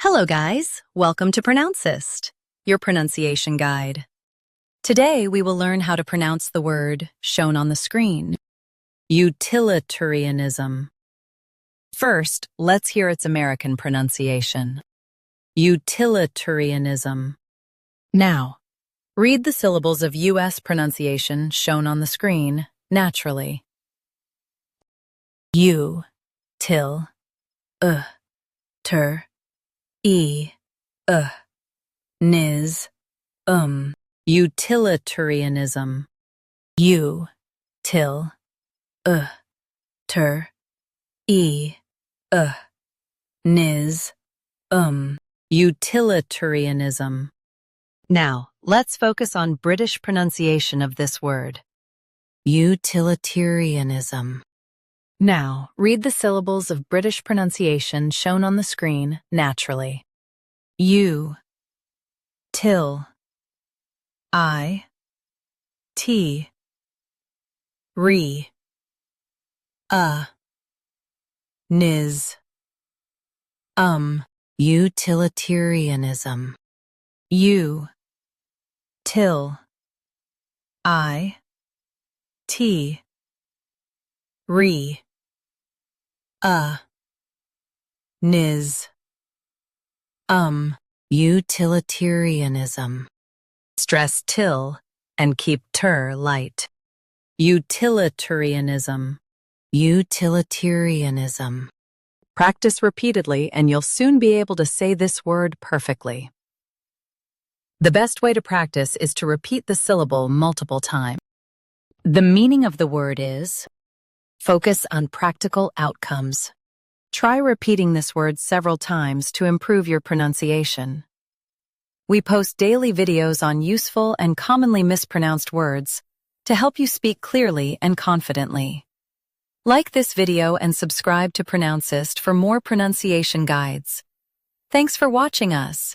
Hello guys, welcome to Pronouncist, your pronunciation guide. Today we will learn how to pronounce the word shown on the screen, utilitarianism. First, let's hear its American pronunciation, utilitarianism. Now, read the syllables of U.S. pronunciation shown on the screen naturally. U, til, ter, e, nis, utilitarianism. U, til, ter, e, nis, utilitarianism. Now, let's focus on British pronunciation of this word, utilitarianism. Now, read the syllables of British pronunciation shown on the screen naturally. U, til, I, t, re, nis, utilitarianism. U, til, I, t, re, nis, utilitarianism. Stress til and keep ter light. Utilitarianism. Utilitarianism. Practice repeatedly and you'll soon be able to say this word perfectly. The best way to practice is to repeat the syllable multiple times. The meaning of the word is focus on practical outcomes. Try repeating this word several times to improve your pronunciation. We post daily videos on useful and commonly mispronounced words to help you speak clearly and confidently. Like this video and subscribe to Pronouncist for more pronunciation guides. Thanks for watching us.